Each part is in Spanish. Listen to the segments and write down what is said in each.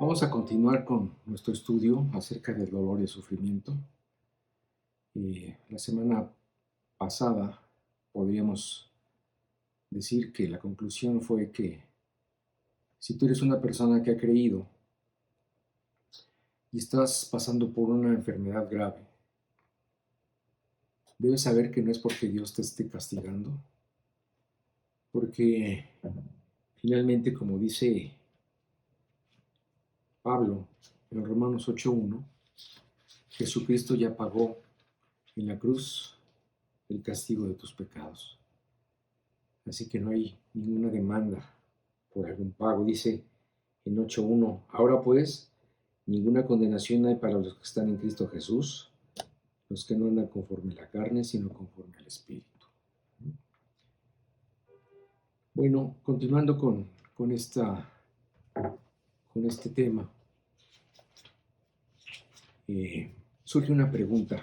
Vamos a continuar con nuestro estudio acerca del dolor y el sufrimiento. La semana pasada podríamos decir que la conclusión fue que si tú eres una persona que ha creído y estás pasando por una enfermedad grave, debes saber que no es porque Dios te esté castigando, porque finalmente, como dice Pablo en Romanos 8:1, Jesucristo ya pagó en la cruz el castigo de tus pecados. Así que no hay ninguna demanda por algún pago. Dice en 8:1, ahora pues, ninguna condenación hay para los que están en Cristo Jesús, los que no andan conforme a la carne, sino conforme al Espíritu. Bueno, continuando con este tema, surge una pregunta.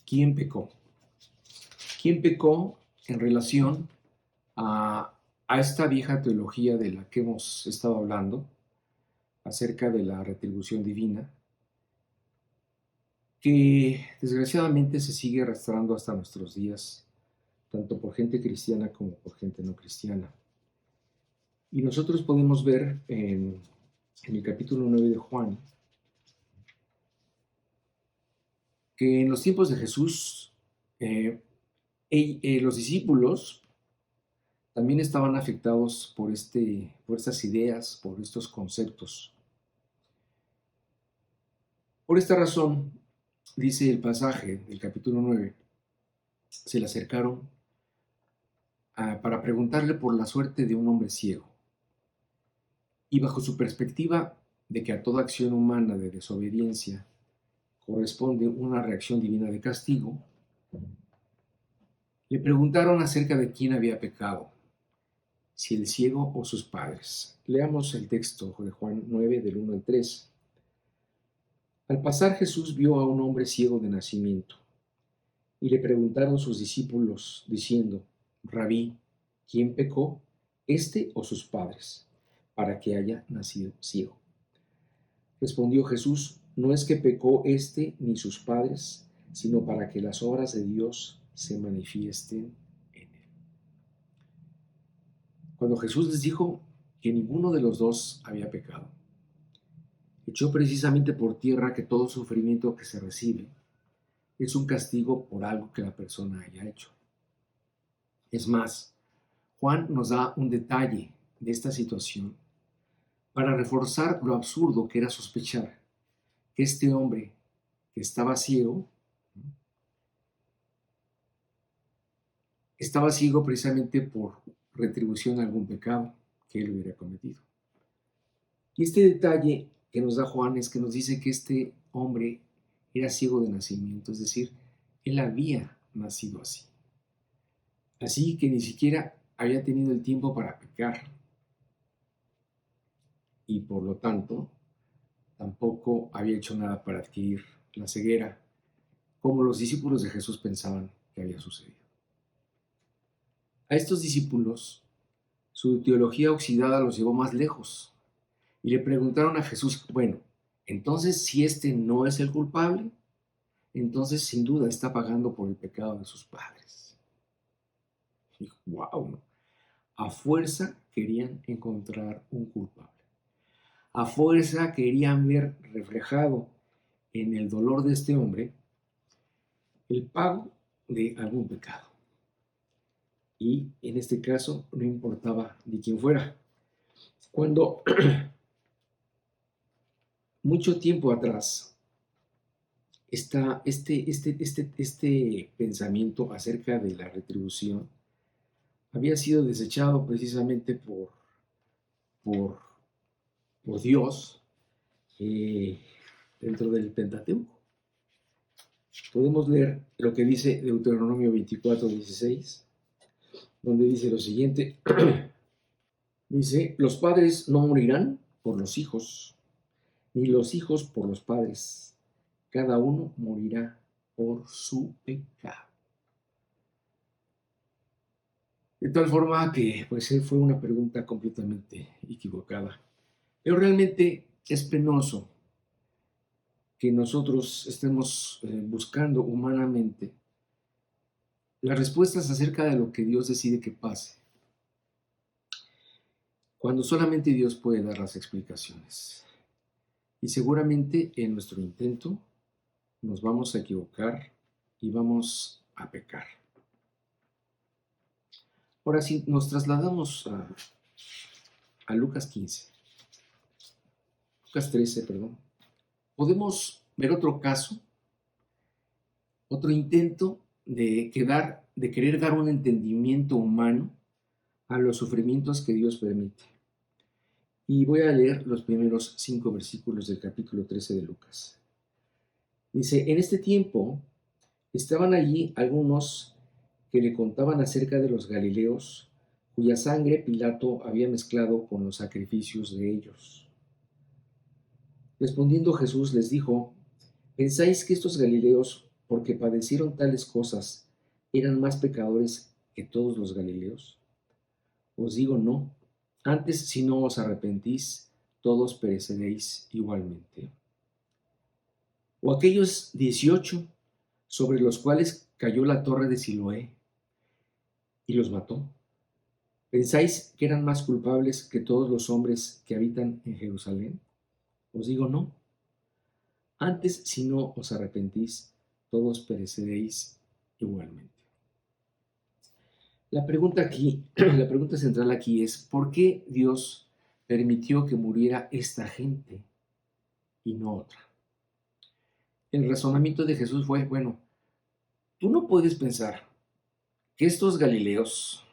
¿Quién pecó? ¿Quién pecó en relación a esta vieja teología de la que hemos estado hablando, acerca de la retribución divina, que desgraciadamente se sigue arrastrando hasta nuestros días, tanto por gente cristiana como por gente no cristiana? Y nosotros podemos ver en el capítulo 9 de Juan, que en los tiempos de Jesús, los discípulos también estaban afectados por estas ideas, por estos conceptos. Por esta razón, dice el pasaje del capítulo 9, se le acercaron para preguntarle por la suerte de un hombre ciego. Y bajo su perspectiva de que a toda acción humana de desobediencia corresponde una reacción divina de castigo, le preguntaron acerca de quién había pecado, si el ciego o sus padres. Leamos el texto de Juan 9, del 1 al 3. Al pasar, Jesús vio a un hombre ciego de nacimiento, y le preguntaron sus discípulos, diciendo, Rabí, ¿quién pecó, este o sus padres, para que haya nacido ciego? Respondió Jesús, no es que pecó este ni sus padres, sino para que las obras de Dios se manifiesten en él. Cuando Jesús les dijo que ninguno de los dos había pecado, echó precisamente por tierra que todo sufrimiento que se recibe es un castigo por algo que la persona haya hecho. Es más, Juan nos da un detalle de esta situación para reforzar lo absurdo que era sospechar que este hombre que estaba ciego precisamente por retribución a algún pecado que él hubiera cometido. Y este detalle que nos da Juan es que nos dice que este hombre era ciego de nacimiento, es decir, él había nacido así. Así que ni siquiera había tenido el tiempo para pecar. Y por lo tanto, tampoco había hecho nada para adquirir la ceguera, como los discípulos de Jesús pensaban que había sucedido. A estos discípulos, su teología oxidada los llevó más lejos y le preguntaron a Jesús, bueno, entonces si este no es el culpable, entonces sin duda está pagando por el pecado de sus padres. Y wow, ¿no? A fuerza querían encontrar un culpable. A fuerza querían ver reflejado en el dolor de este hombre el pago de algún pecado. Y en este caso no importaba de quién fuera. Cuando mucho tiempo atrás está este pensamiento acerca de la retribución había sido desechado precisamente por, por Dios dentro del Pentateuco. Podemos leer lo que dice Deuteronomio 24:16, donde dice lo siguiente, dice, los padres no morirán por los hijos, ni los hijos por los padres, cada uno morirá por su pecado. De tal forma que pues fue una pregunta completamente equivocada. Pero realmente es penoso que nosotros estemos buscando humanamente las respuestas acerca de lo que Dios decide que pase, cuando solamente Dios puede dar las explicaciones. Y seguramente en nuestro intento nos vamos a equivocar y vamos a pecar. Ahora sí, nos trasladamos a Lucas 15, Lucas 13, perdón. Podemos ver otro caso, otro intento de querer dar un entendimiento humano a los sufrimientos que Dios permite. Y voy a leer los primeros 5 versículos del capítulo 13 de Lucas. Dice, en este tiempo estaban allí algunos que le contaban acerca de los galileos, cuya sangre Pilato había mezclado con los sacrificios de ellos. Respondiendo Jesús les dijo, ¿pensáis que estos galileos, porque padecieron tales cosas, eran más pecadores que todos los galileos? Os digo no, antes si no os arrepentís, todos pereceréis igualmente. O aquellos 18 sobre los cuales cayó la torre de Siloé y los mató. ¿Pensáis que eran más culpables que todos los hombres que habitan en Jerusalén? Os digo no. Antes, si no os arrepentís, todos pereceréis igualmente. La pregunta la pregunta central aquí es, ¿por qué Dios permitió que muriera esta gente y no otra? El razonamiento de Jesús fue, bueno, tú no puedes pensar que estos galileos,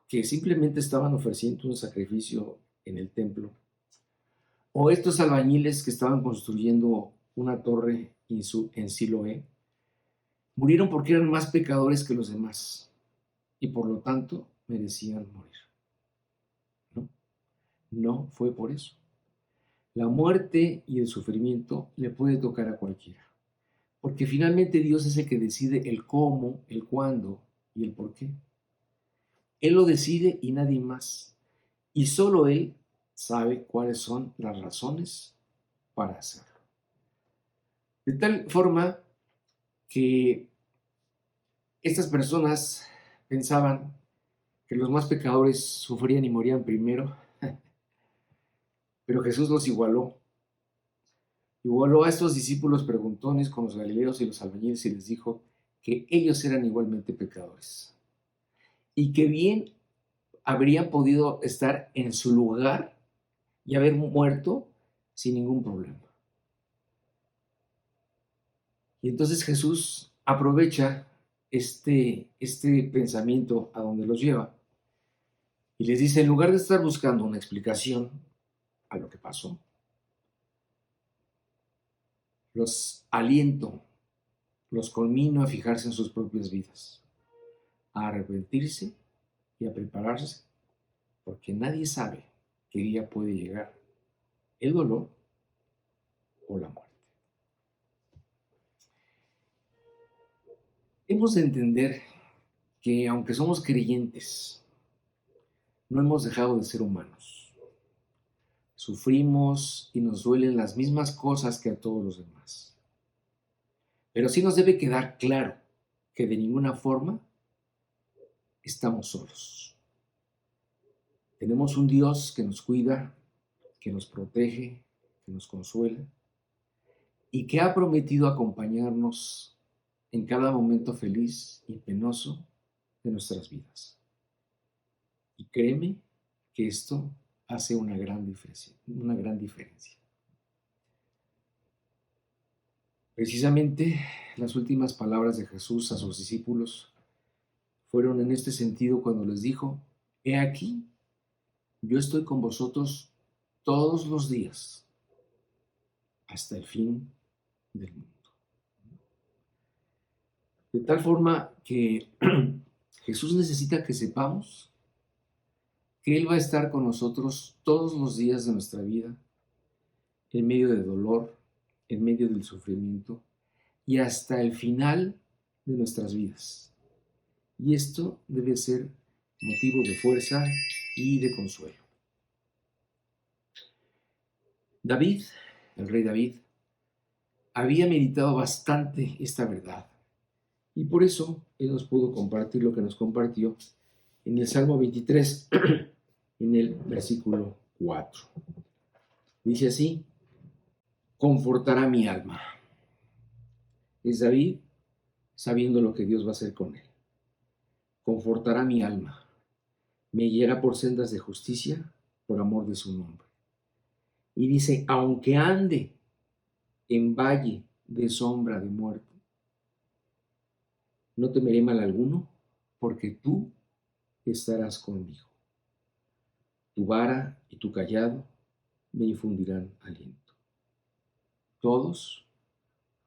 que simplemente estaban ofreciendo un sacrificio en el templo, o estos albañiles que estaban construyendo una torre en Siloé, murieron porque eran más pecadores que los demás y por lo tanto merecían morir. No, no fue por eso. La muerte y el sufrimiento le puede tocar a cualquiera, porque finalmente Dios es el que decide el cómo, el cuándo y el por qué. Él lo decide y nadie más. Y solo Él sabe cuáles son las razones para hacerlo. De tal forma que estas personas pensaban que los más pecadores sufrían y morían primero, pero Jesús los igualó. Igualó a estos discípulos preguntones con los galileos y los albañiles y les dijo que ellos eran igualmente pecadores y que bien habrían podido estar en su lugar y haber muerto sin ningún problema. Y entonces Jesús aprovecha este pensamiento a donde los lleva y les dice, en lugar de estar buscando una explicación a lo que pasó, los aliento, los conmino a fijarse en sus propias vidas, a arrepentirse y a prepararse, porque nadie sabe qué día puede llegar el dolor o la muerte. Hemos de entender que aunque somos creyentes, no hemos dejado de ser humanos. Sufrimos y nos duelen las mismas cosas que a todos los demás. Pero sí nos debe quedar claro que de ninguna forma estamos solos. Tenemos un Dios que nos cuida, que nos protege, que nos consuela y que ha prometido acompañarnos en cada momento feliz y penoso de nuestras vidas. Y créeme que esto hace una gran diferencia. Precisamente las últimas palabras de Jesús a sus discípulos fueron en este sentido cuando les dijo, he aquí, yo estoy con vosotros todos los días hasta el fin del mundo. De tal forma que Jesús necesita que sepamos que Él va a estar con nosotros todos los días de nuestra vida, en medio de dolor, en medio del sufrimiento y hasta el final de nuestras vidas. Y esto debe ser motivo de fuerza y de consuelo. David, el rey David, había meditado bastante esta verdad y por eso él nos pudo compartir lo que nos compartió en el Salmo 23, en el versículo 4. Dice así: confortará mi alma. Es David sabiendo lo que Dios va a hacer con él. Confortará mi alma. Me guiará por sendas de justicia por amor de su nombre. Y dice, aunque ande en valle de sombra de muerte, no temeré mal alguno, porque tú estarás conmigo. Tu vara y tu cayado me infundirán aliento. Todos,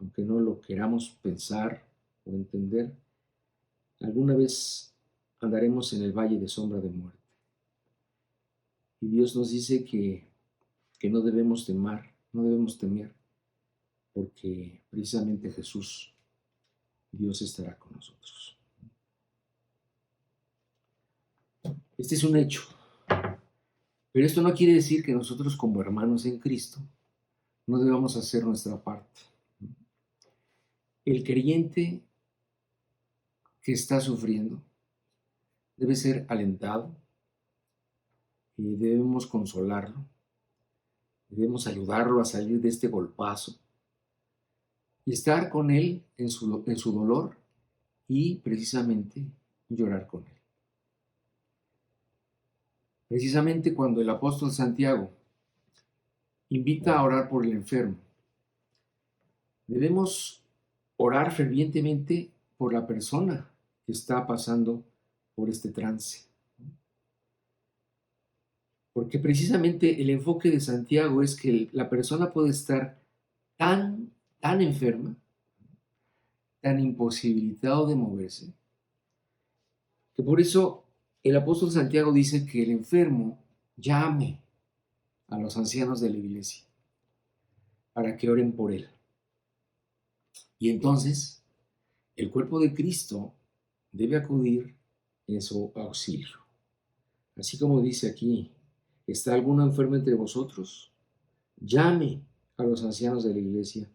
aunque no lo queramos pensar o entender, alguna vez andaremos en el valle de sombra de muerte. Y Dios nos dice que no debemos temer, porque precisamente Jesús, Dios estará con nosotros. Este es un hecho, pero esto no quiere decir que nosotros como hermanos en Cristo no debamos hacer nuestra parte. El creyente que está sufriendo debe ser alentado y debemos consolarlo, debemos ayudarlo a salir de este golpazo y estar con él en su dolor y precisamente llorar con él. Precisamente cuando el apóstol Santiago invita a orar por el enfermo, debemos orar fervientemente por la persona que está pasando por este trance. Porque precisamente el enfoque de Santiago es que la persona puede estar tan enferma, tan imposibilitado de moverse, que por eso el apóstol Santiago dice que el enfermo llame a los ancianos de la iglesia para que oren por él. Y entonces el cuerpo de Cristo debe acudir en su auxilio. Así como dice aquí, ¿está alguno enfermo entre vosotros? Llame a los ancianos de la iglesia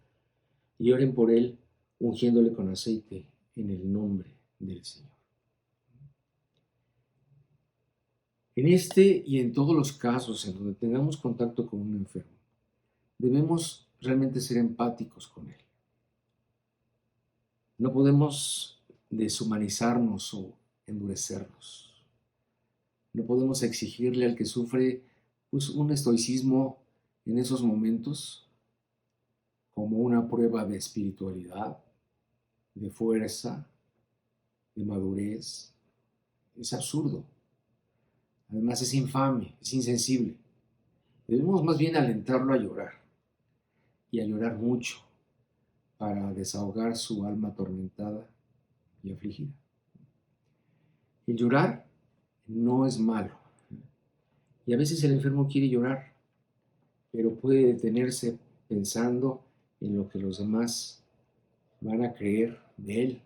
y oren por él, ungiéndole con aceite en el nombre del Señor. En este y en todos los casos en donde tengamos contacto con un enfermo, debemos realmente ser empáticos con él. No podemos deshumanizarnos o endurecernos. No podemos exigirle al que sufre un estoicismo en esos momentos como una prueba de espiritualidad, de fuerza, de madurez. Es absurdo. Además es infame, es insensible. Debemos más bien alentarlo a llorar y a llorar mucho para desahogar su alma atormentada y afligida. El llorar no es malo. Y a veces el enfermo quiere llorar, pero puede detenerse pensando en lo que los demás van a creer de él.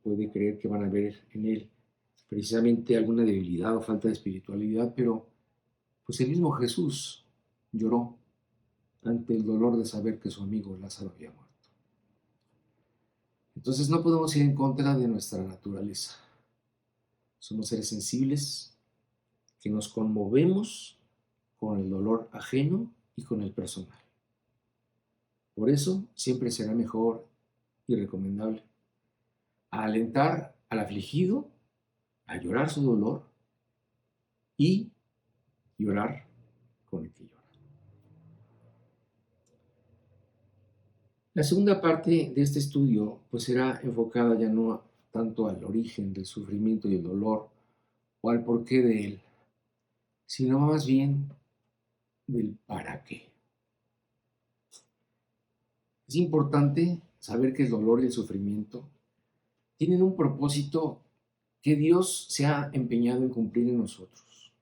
Puede creer que van a ver en él precisamente alguna debilidad o falta de espiritualidad, pero pues el mismo Jesús lloró ante el dolor de saber que su amigo Lázaro había muerto. Entonces no podemos ir en contra de nuestra naturaleza. Somos seres sensibles que nos conmovemos con el dolor ajeno y con el personal. Por eso siempre será mejor y recomendable alentar al afligido a llorar su dolor y llorar con el que llora. La segunda parte de este estudio pues será enfocada ya no tanto al origen del sufrimiento y el dolor o al porqué de él, sino más bien del para qué. Es importante saber que el dolor y el sufrimiento tienen un propósito que Dios se ha empeñado en cumplir en nosotros.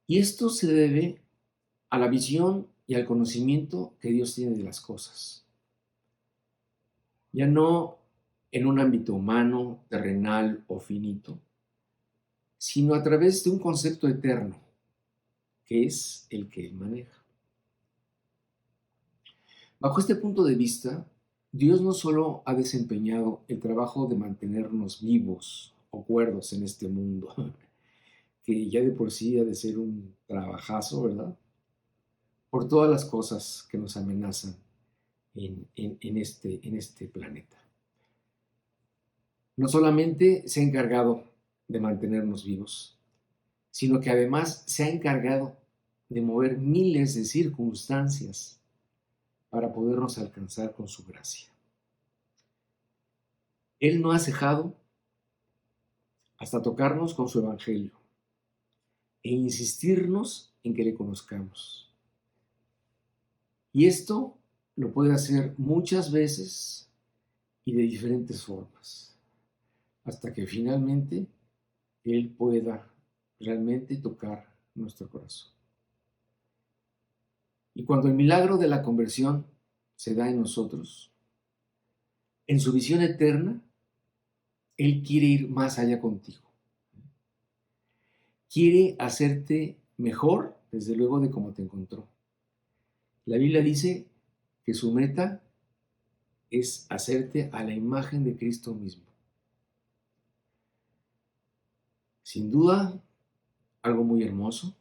Y esto se debe a la visión y al conocimiento que Dios tiene de las cosas. Ya no en un ámbito humano, terrenal o finito, sino a través de un concepto eterno que es el que Él maneja. Bajo este punto de vista, Dios no solo ha desempeñado el trabajo de mantenernos vivos o cuerdos en este mundo, que ya de por sí ha de ser un trabajazo, ¿verdad? Por todas las cosas que nos amenazan en este planeta. No solamente se ha encargado de mantenernos vivos, sino que además se ha encargado de mover miles de circunstancias para podernos alcanzar con su gracia. Él no ha cejado hasta tocarnos con su evangelio e insistirnos en que le conozcamos. Y esto lo puede hacer muchas veces y de diferentes formas, hasta que finalmente Él pueda realmente tocar nuestro corazón. Y cuando el milagro de la conversión se da en nosotros, en su visión eterna, Él quiere ir más allá contigo. Quiere hacerte mejor, desde luego, de cómo te encontró. La Biblia dice que su meta es hacerte a la imagen de Cristo mismo. Sin duda, algo muy hermoso,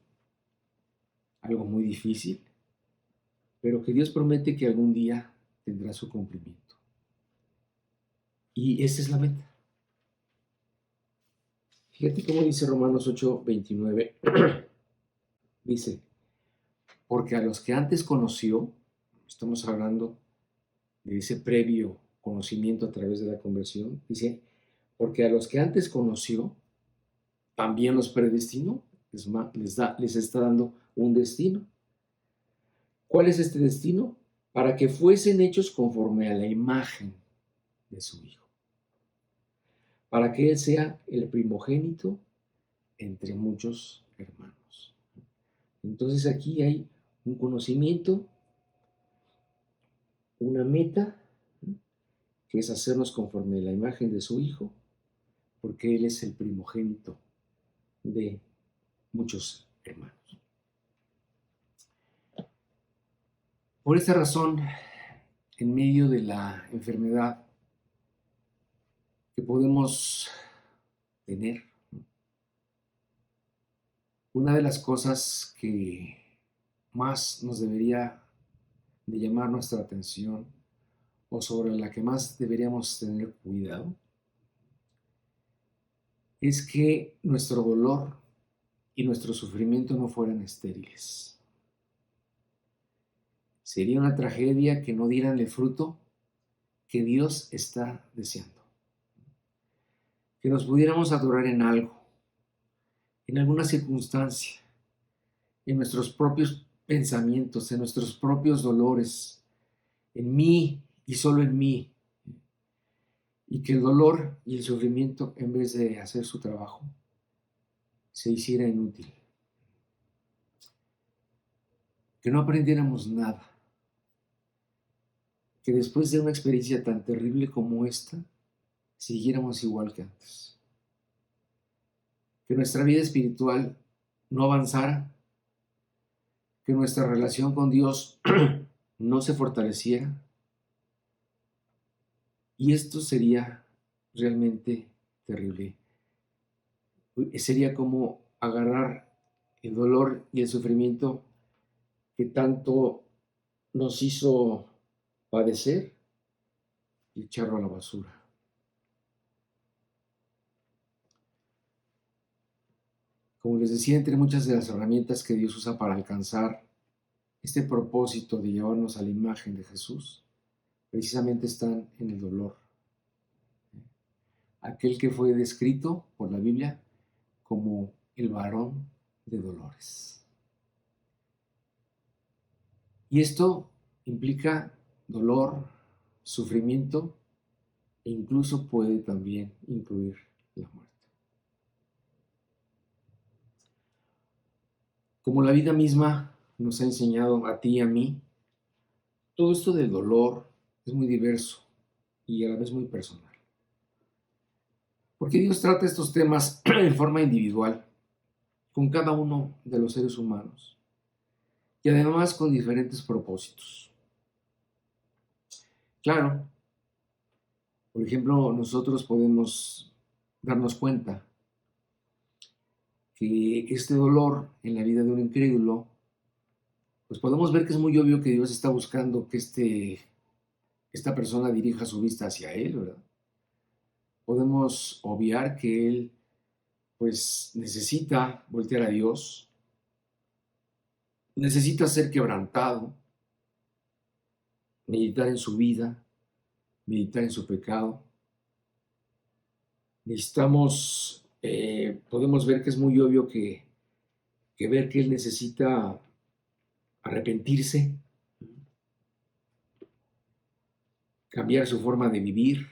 algo muy difícil, pero que Dios promete que algún día tendrá su cumplimiento. Y esa es la meta. Fíjate cómo dice Romanos 8:29. Dice, porque a los que antes conoció, estamos hablando de ese previo conocimiento a través de la conversión, dice, porque a los que antes conoció, también los predestinó, les está dando un destino. ¿Cuál es este destino? Para que fuesen hechos conforme a la imagen de su Hijo, para que Él sea el primogénito entre muchos hermanos. Entonces aquí hay un conocimiento, una meta, que es hacernos conforme a la imagen de su Hijo, porque Él es el primogénito de muchos hermanos. Por esta razón, en medio de la enfermedad que podemos tener, una de las cosas que más nos debería de llamar nuestra atención o sobre la que más deberíamos tener cuidado es que nuestro dolor y nuestro sufrimiento no fueran estériles. Sería una tragedia que no dieran el fruto que Dios está deseando. Que nos pudiéramos adorar en algo, en alguna circunstancia, en nuestros propios pensamientos, en nuestros propios dolores, en mí y solo en mí. Y que el dolor y el sufrimiento, en vez de hacer su trabajo, se hiciera inútil. Que no aprendiéramos nada. Que después de una experiencia tan terrible como esta, siguiéramos igual que antes. Que nuestra vida espiritual no avanzara, que nuestra relación con Dios no se fortaleciera. Y esto sería realmente terrible. Sería como agarrar el dolor y el sufrimiento que tanto nos hizo padecer y echarlo a la basura. Como les decía, entre muchas de las herramientas que Dios usa para alcanzar este propósito de llevarnos a la imagen de Jesús, precisamente están en el dolor. Aquel que fue descrito por la Biblia como el varón de dolores. Y esto implica dolor, sufrimiento e incluso puede también incluir la muerte. Como la vida misma nos ha enseñado a ti y a mí, todo esto del dolor es muy diverso y a la vez muy personal. Porque Dios trata estos temas en forma individual con cada uno de los seres humanos. y además con diferentes propósitos. Claro, por ejemplo, nosotros podemos darnos cuenta que este dolor en la vida de un incrédulo, pues podemos ver que es muy obvio que Dios está buscando que esta persona dirija su vista hacia Él, ¿verdad? Podemos obviar que Él, pues, necesita voltear a Dios, necesita ser quebrantado, meditar en su vida, meditar en su pecado. Podemos ver que es muy obvio que ver que Él necesita arrepentirse, cambiar su forma de vivir,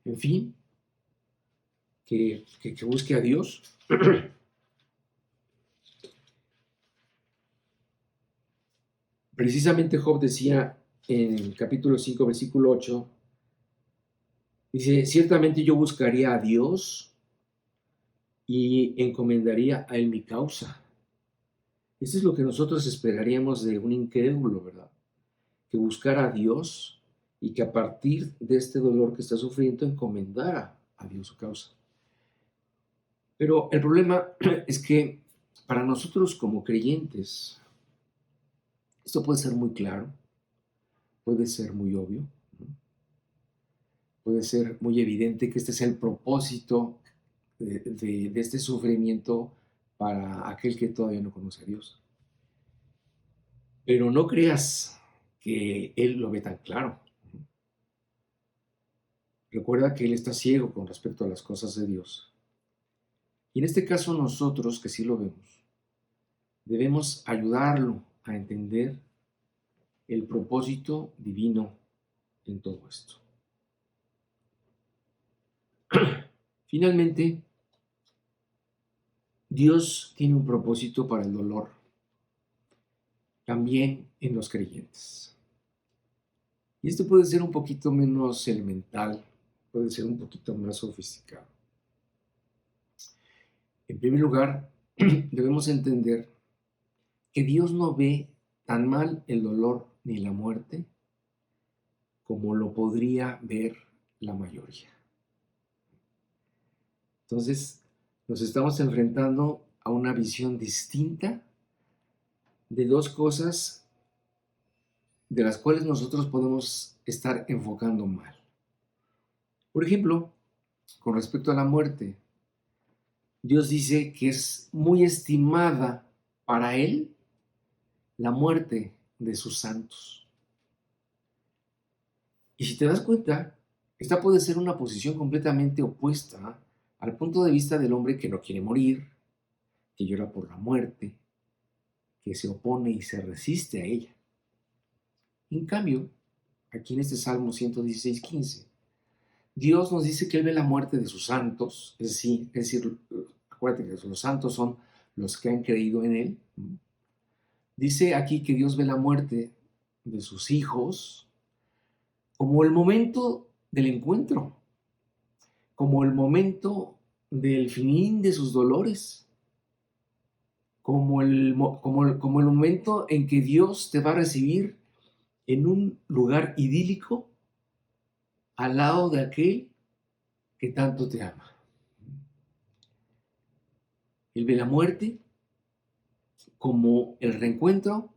en fin, que busque a Dios. Precisamente Job decía en el capítulo 5, versículo 8, dice, ciertamente yo buscaría a Dios y encomendaría a Él mi causa. Esto es lo que nosotros esperaríamos de un incrédulo, ¿verdad? Que buscara a Dios y que a partir de este dolor que está sufriendo encomendara a Dios su causa. Pero el problema es que para nosotros como creyentes, esto puede ser muy claro, puede ser muy obvio, ¿no? Puede ser muy evidente que este es el propósito de este sufrimiento para aquel que todavía no conoce a Dios. Pero no creas que Él lo ve tan claro. Recuerda que Él está ciego con respecto a las cosas de Dios. Y en este caso nosotros, que sí lo vemos, debemos ayudarlo a entender el propósito divino en todo esto. Finalmente, Dios tiene un propósito para el dolor, también en los creyentes. Y esto puede ser un poquito menos elemental, puede ser un poquito más sofisticado. En primer lugar, debemos entender que Dios no ve tan mal el dolor ni la muerte como lo podría ver la mayoría. Entonces, nos estamos enfrentando a una visión distinta de dos cosas de las cuales nosotros podemos estar enfocando mal. Por ejemplo, con respecto a la muerte, Dios dice que es muy estimada para Él la muerte de sus santos. Y si te das cuenta, esta puede ser una posición completamente opuesta al punto de vista del hombre que no quiere morir, que llora por la muerte, que se opone y se resiste a ella. En cambio, aquí en este Salmo 116:15, Dios nos dice que Él ve la muerte de sus santos, es decir, acuérdate que los santos son los que han creído en Él. Dice aquí que Dios ve la muerte de sus hijos como el momento del encuentro, como el momento del fin de sus dolores, como el momento en que Dios te va a recibir en un lugar idílico al lado de aquel que tanto te ama. Él ve la muerte como el reencuentro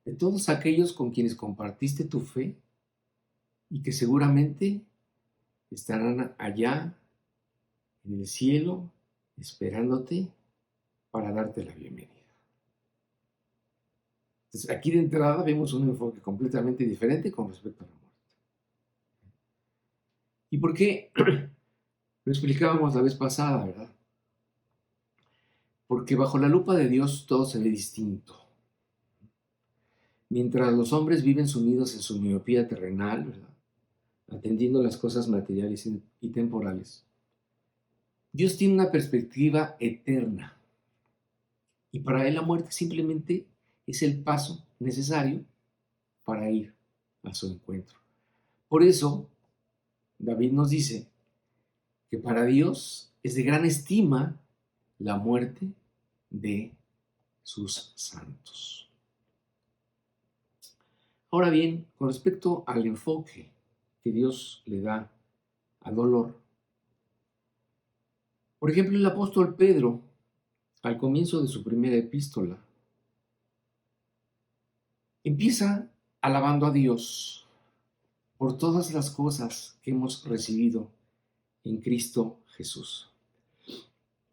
de todos aquellos con quienes compartiste tu fe y que seguramente estarán allá en el cielo esperándote para darte la bienvenida. Entonces, aquí de entrada vemos un enfoque completamente diferente con respecto a la muerte. ¿Y por qué? Lo explicábamos la vez pasada, ¿verdad? Porque bajo la lupa de Dios todo se ve distinto. Mientras los hombres viven sumidos en su miopía terrenal, ¿verdad?, atendiendo las cosas materiales y temporales, Dios tiene una perspectiva eterna. Y para Él la muerte simplemente es el paso necesario para ir a su encuentro. Por eso, David nos dice que para Dios es de gran estima la muerte de sus santos. Ahora bien, con respecto al enfoque que Dios le da al dolor, por ejemplo, el apóstol Pedro, al comienzo de su primera epístola, empieza alabando a Dios por todas las cosas que hemos recibido en Cristo Jesús.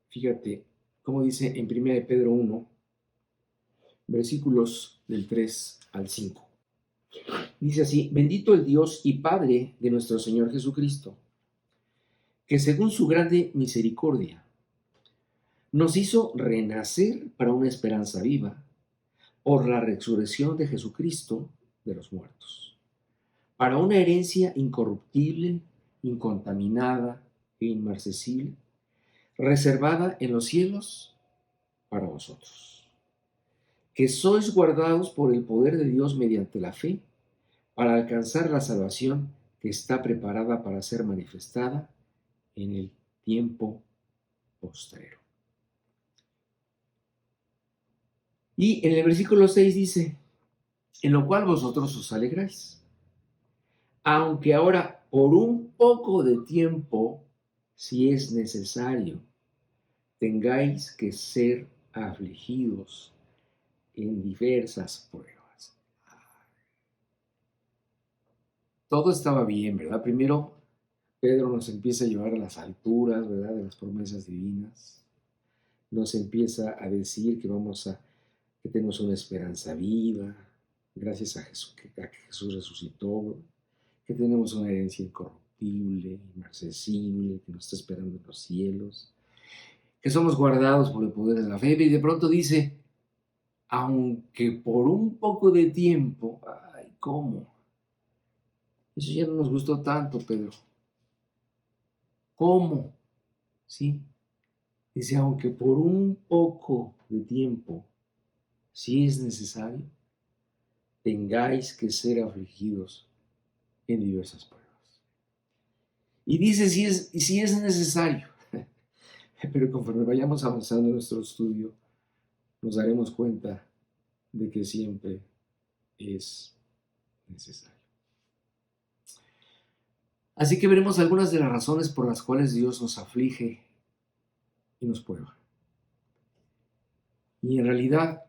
Fíjate cómo dice en 1 de Pedro 1, versículos del 3 al 5. Dice así: bendito el Dios y Padre de nuestro Señor Jesucristo, que según su grande misericordia nos hizo renacer para una esperanza viva por la resurrección de Jesucristo de los muertos, para una herencia incorruptible, incontaminada e inmarcesible, reservada en los cielos para vosotros, que sois guardados por el poder de Dios mediante la fe, para alcanzar la salvación que está preparada para ser manifestada en el tiempo postrero. Y en el versículo 6 dice: en lo cual vosotros os alegráis, aunque ahora por un poco de tiempo, si es necesario, tengáis que ser afligidos en diversas pruebas. Todo estaba bien, ¿verdad? Primero, Pedro nos empieza a llevar a las alturas, ¿verdad?, de las promesas divinas. Nos empieza a decir que tenemos una esperanza viva, gracias a Jesús, que Jesús resucitó, que tenemos una herencia incorruptible, inmarcesible, que nos está esperando en los cielos, que somos guardados por el poder de la fe, y de pronto dice, aunque por un poco de tiempo. Ay, ¿cómo? Eso ya no nos gustó tanto, Pedro. ¿Cómo? ¿Sí? Dice, aunque por un poco de tiempo, si es necesario, tengáis que ser afligidos en diversas pruebas. Y dice, si es necesario. Pero conforme vayamos avanzando en nuestro estudio, nos daremos cuenta de que siempre es necesario. Así que veremos algunas de las razones por las cuales Dios nos aflige y nos prueba. Y en realidad,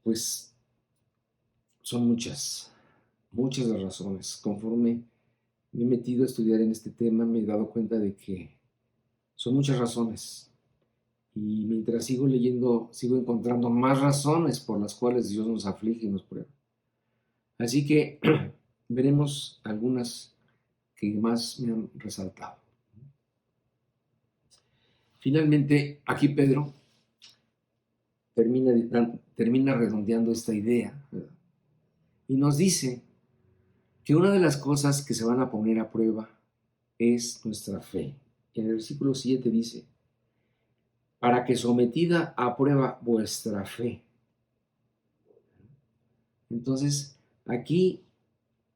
pues, son muchas las razones. Conforme me he metido a estudiar en este tema, me he dado cuenta de que son muchas razones. Y mientras sigo leyendo, sigo encontrando más razones por las cuales Dios nos aflige y nos prueba. Así que veremos algunas que más me han resaltado. Finalmente, aquí Pedro termina redondeando esta idea, ¿verdad?, y nos dice que una de las cosas que se van a poner a prueba es nuestra fe. En el versículo 7 dice, para que sometida a prueba vuestra fe. Entonces, aquí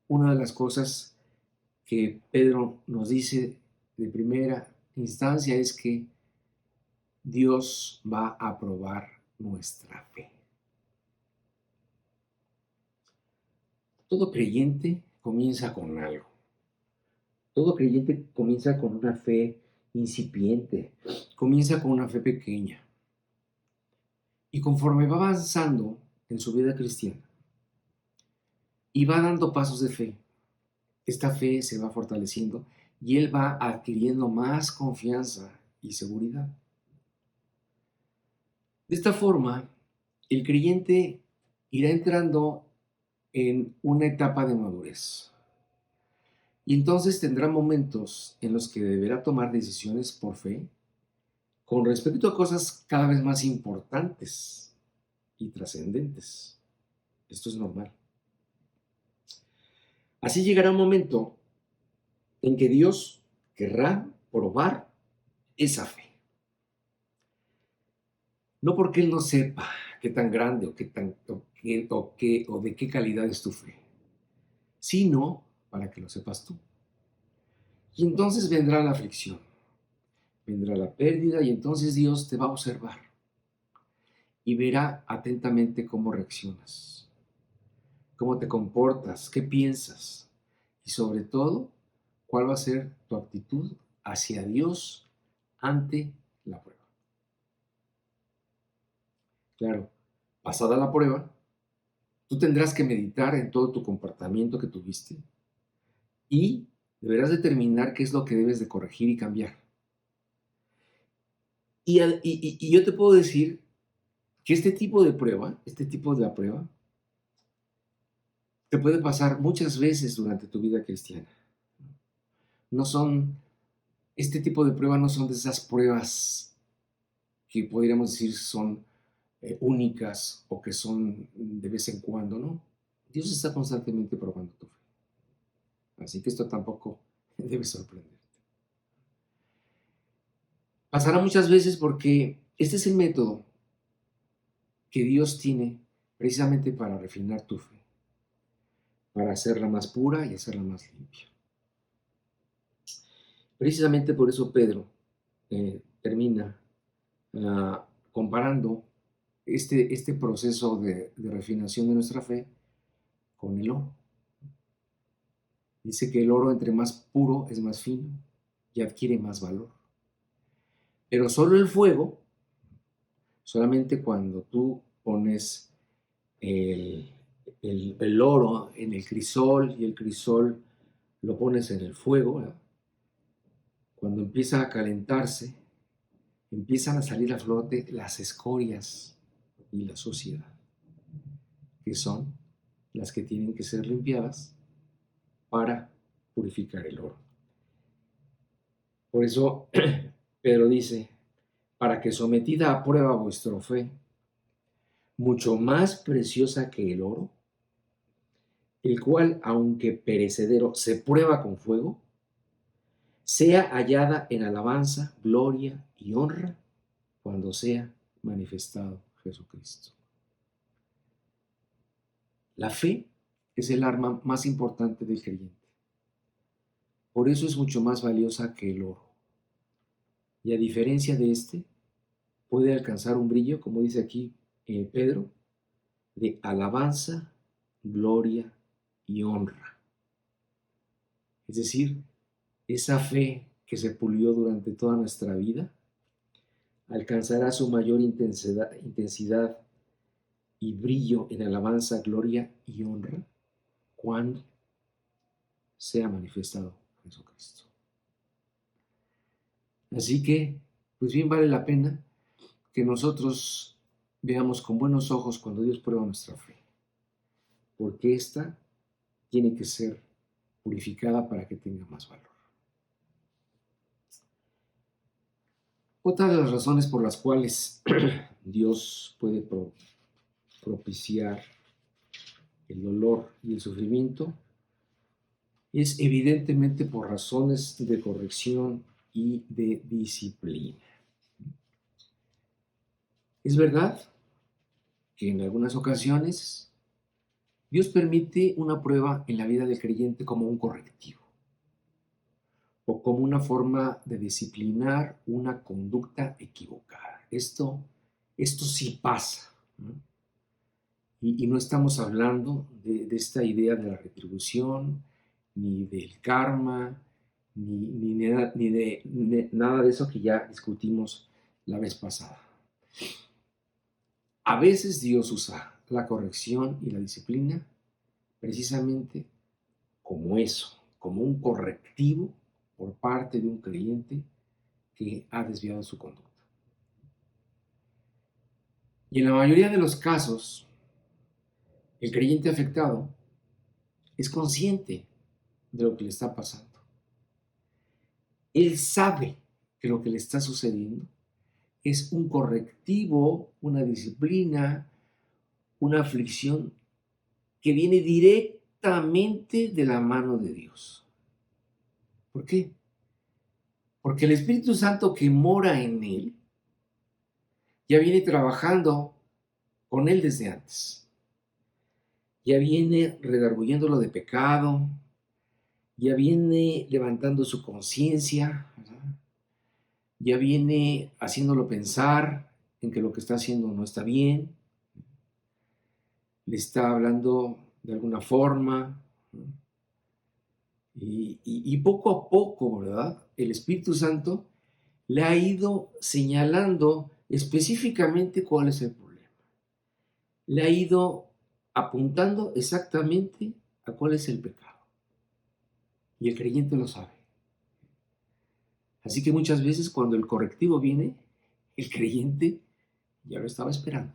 una de las cosas que Pedro nos dice de primera instancia es que Dios va a probar nuestra fe. Todo creyente comienza con algo. Todo creyente comienza con una fe incipiente, comienza con una fe pequeña. Y conforme va avanzando en su vida cristiana y va dando pasos de fe, esta fe se va fortaleciendo y él va adquiriendo más confianza y seguridad. De esta forma, el creyente irá entrando en una etapa de madurez. Y entonces tendrá momentos en los que deberá tomar decisiones por fe con respecto a cosas cada vez más importantes y trascendentes. Esto es normal. Así llegará un momento en que Dios querrá probar esa fe. No porque Él no sepa qué tan grande o de qué calidad es tu fe, sino para que lo sepas tú. Y entonces vendrá la aflicción, vendrá la pérdida y entonces Dios te va a observar. y verá atentamente cómo reaccionas, cómo te comportas, qué piensas y sobre todo, cuál va a ser tu actitud hacia Dios ante la prueba. Claro, pasada la prueba, tú tendrás que meditar en todo tu comportamiento que tuviste y deberás determinar qué es lo que debes de corregir y cambiar. Y yo te puedo decir que este tipo de prueba, este tipo de la prueba, te puede pasar muchas veces durante tu vida cristiana. No son, este tipo de pruebas no son de esas pruebas que podríamos decir son únicas o que son de vez en cuando, ¿no? Dios está constantemente probando tu fe. Así que esto tampoco debe sorprenderte. Pasará muchas veces porque este es el método que Dios tiene precisamente para refinar tu fe, para hacerla más pura y hacerla más limpia. Precisamente por eso Pedro termina comparando este proceso de refinación de nuestra fe con el oro. Dice que el oro entre más puro es más fino y adquiere más valor. Pero solo el fuego, solamente cuando tú pones el, el oro en el crisol y el crisol lo pones en el fuego, ¿verdad? Cuando empieza a calentarse, empiezan a salir a flote las escorias y la suciedad, que son las que tienen que ser limpiadas para purificar el oro. Por eso Pedro dice, para que sometida a prueba vuestra fe, mucho más preciosa que el oro, el cual, aunque perecedero, se prueba con fuego, sea hallada en alabanza, gloria y honra cuando sea manifestado Jesucristo. La fe es el arma más importante del creyente. Por eso es mucho más valiosa que el oro. Y a diferencia de este, puede alcanzar un brillo, como dice aquí Pedro, de alabanza, gloria y honra. Es decir, esa fe que se pulió durante toda nuestra vida alcanzará su mayor intensidad y brillo en alabanza, gloria y honra cuando sea manifestado Jesucristo. Así que, pues bien vale la pena que nosotros veamos con buenos ojos cuando Dios prueba nuestra fe, porque ésta tiene que ser purificada para que tenga más valor. Otra de las razones por las cuales Dios puede propiciar el dolor y el sufrimiento es evidentemente por razones de corrección y de disciplina. Es verdad que en algunas ocasiones Dios permite una prueba en la vida del creyente como un correctivo o como una forma de disciplinar una conducta equivocada. Esto sí pasa, ¿no? Y no estamos hablando de esta idea de la retribución, ni del karma, ni de nada de eso que ya discutimos la vez pasada. A veces Dios usa la corrección y la disciplina precisamente como eso, como un correctivo por parte de un creyente que ha desviado su conducta. Y en la mayoría de los casos, el creyente afectado es consciente de lo que le está pasando. Él sabe que lo que le está sucediendo es un correctivo, una disciplina, una aflicción que viene directamente de la mano de Dios. ¿Por qué? Porque el Espíritu Santo que mora en él ya viene trabajando con él desde antes. Ya viene redarguyéndolo de pecado, ya viene levantando su conciencia, ¿verdad? Ya viene haciéndolo pensar en que lo que está haciendo no está bien, le está hablando de alguna forma, ¿no? Y poco a poco, ¿verdad? El Espíritu Santo le ha ido señalando específicamente cuál es el problema. Le ha ido apuntando exactamente a cuál es el pecado. Y el creyente lo sabe. Así que muchas veces cuando el correctivo viene, el creyente ya lo estaba esperando.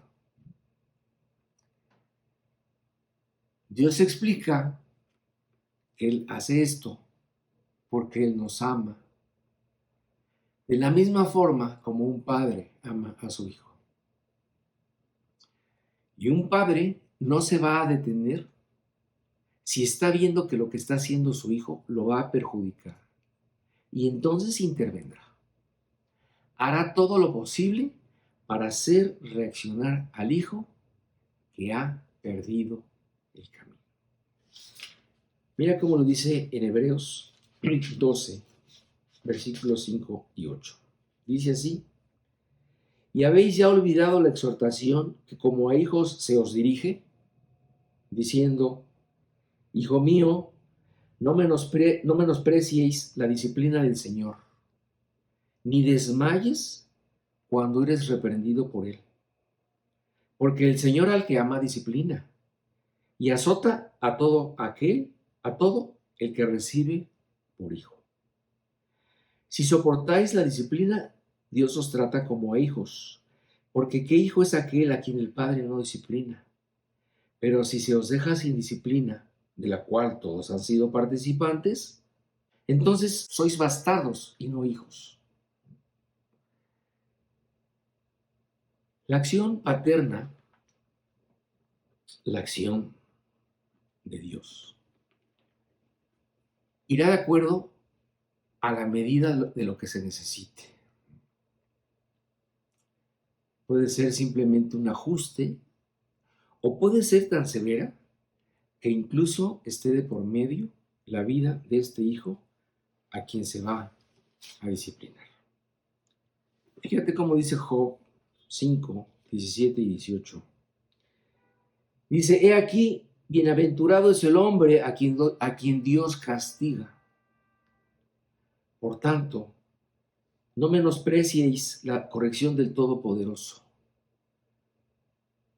Dios explica que Él hace esto porque Él nos ama. De la misma forma como un padre ama a su hijo. Y un padre no se va a detener si está viendo que lo que está haciendo su hijo lo va a perjudicar. Y entonces intervendrá. Hará todo lo posible para hacer reaccionar al hijo que ha perdido el camino. Mira cómo lo dice en Hebreos 12, versículos 5 y 8. Dice así: ¿y habéis ya olvidado la exhortación que como a hijos se os dirige? Diciendo: Hijo mío, no menospreciéis la disciplina del Señor, ni desmayes cuando eres reprendido por Él. Porque el Señor al que ama disciplina, y azota a todo el que recibe por hijo. Si soportáis la disciplina, Dios os trata como a hijos, porque ¿qué hijo es aquel a quien el Padre no disciplina? Pero si se os deja sin disciplina, de la cual todos han sido participantes, entonces sois bastardos y no hijos. La acción paterna, la acción de Dios, irá de acuerdo a la medida de lo que se necesite. Puede ser simplemente un ajuste o puede ser tan severa que incluso esté de por medio la vida de este hijo a quien se va a disciplinar. Fíjate cómo dice Job 5, 17 y 18. Dice: he aquí, bienaventurado es el hombre a quien Dios castiga. Por tanto, no menospreciéis la corrección del Todopoderoso,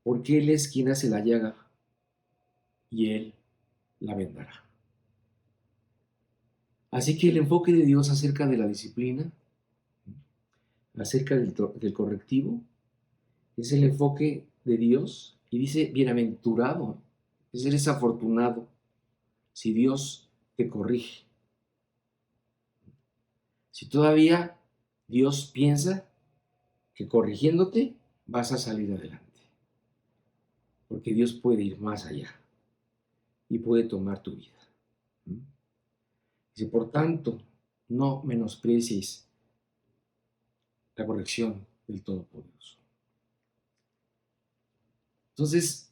porque Él es quien hace la llaga y Él la vendará. Así que el enfoque de Dios acerca de la disciplina, acerca del correctivo, es el enfoque de Dios, y dice: bienaventurado, eres afortunado si Dios te corrige. Si todavía Dios piensa que corrigiéndote vas a salir adelante, porque Dios puede ir más allá y puede tomar tu vida. Dice: por tanto, no menosprecies la corrección del Todopoderoso. Entonces,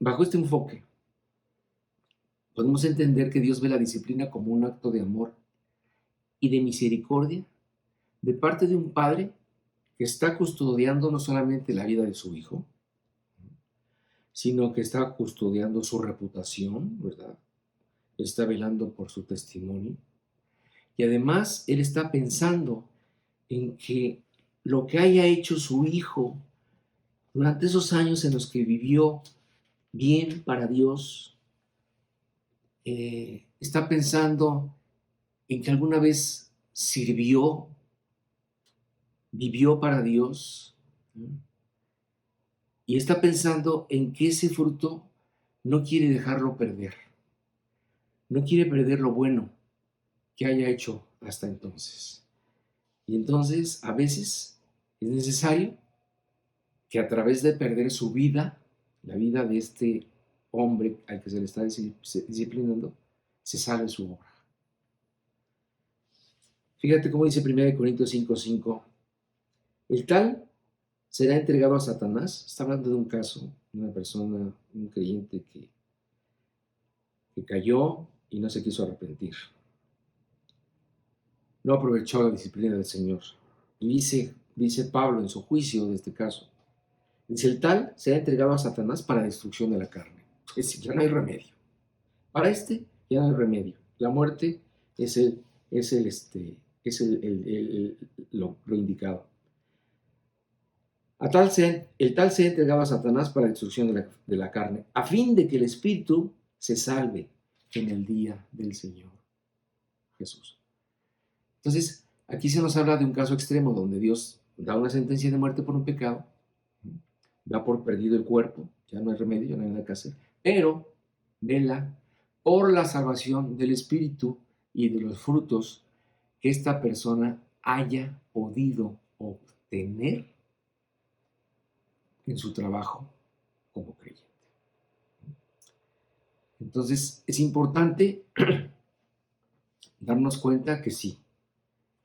bajo este enfoque, podemos entender que Dios ve la disciplina como un acto de amor y de misericordia de parte de un padre que está custodiando no solamente la vida de su hijo, sino que está custodiando su reputación, ¿verdad? Está velando por su testimonio. Y además, él está pensando en que lo que haya hecho su hijo durante esos años en los que vivió bien para Dios, está pensando en que alguna vez sirvió, vivió para Dios, ¿no? Y está pensando en que ese fruto no quiere dejarlo perder, no quiere perder lo bueno que haya hecho hasta entonces. Y entonces, a veces, es necesario que a través de perder su vida, la vida de este hombre al que se le está disciplinando, se salve su obra. Fíjate cómo dice 1 Corintios 5:5. El tal será entregado a Satanás. Está hablando de un caso, una persona, un creyente que cayó y no se quiso arrepentir. No aprovechó la disciplina del Señor. Y dice dice Pablo en su juicio de este caso. Dice, el tal se ha entregado a Satanás para destrucción de la carne. Es decir, ya no hay remedio. Para este ya no hay remedio. La muerte es lo indicado. El tal se ha entregado a Satanás para destrucción de la carne, a fin de que el espíritu se salve en el día del Señor Jesús. Entonces, aquí se nos habla de un caso extremo donde Dios da una sentencia de muerte por un pecado, da por perdido el cuerpo, ya no hay remedio, ya no hay nada que hacer, pero vela por la salvación del espíritu y de los frutos que esta persona haya podido obtener en su trabajo como creyente. Entonces, es importante darnos cuenta que sí,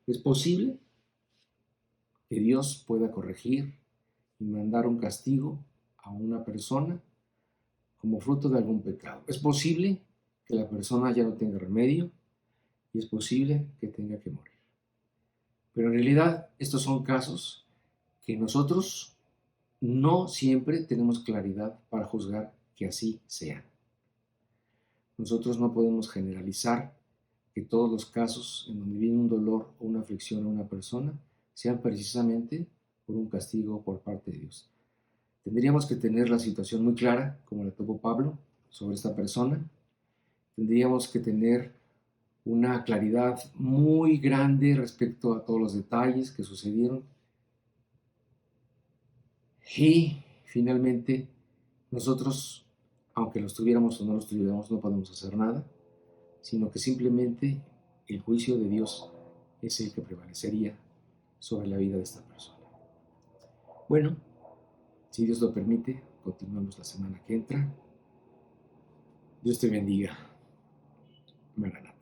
es posible que Dios pueda corregir y mandar un castigo a una persona como fruto de algún pecado. Es posible que la persona ya no tenga remedio y es posible que tenga que morir. Pero en realidad estos son casos que nosotros no siempre tenemos claridad para juzgar que así sean. Nosotros no podemos generalizar que todos los casos en donde viene un dolor o una aflicción a una persona sean precisamente por un castigo por parte de Dios. Tendríamos que tener la situación muy clara, como la tuvo Pablo, sobre esta persona. Tendríamos que tener una claridad muy grande respecto a todos los detalles que sucedieron. Y finalmente, nosotros, aunque los tuviéramos o no los tuviéramos, no podemos hacer nada, sino que simplemente el juicio de Dios es el que prevalecería sobre la vida de esta persona. Bueno, si Dios lo permite, continuamos la semana que entra. Dios te bendiga. Maranatha.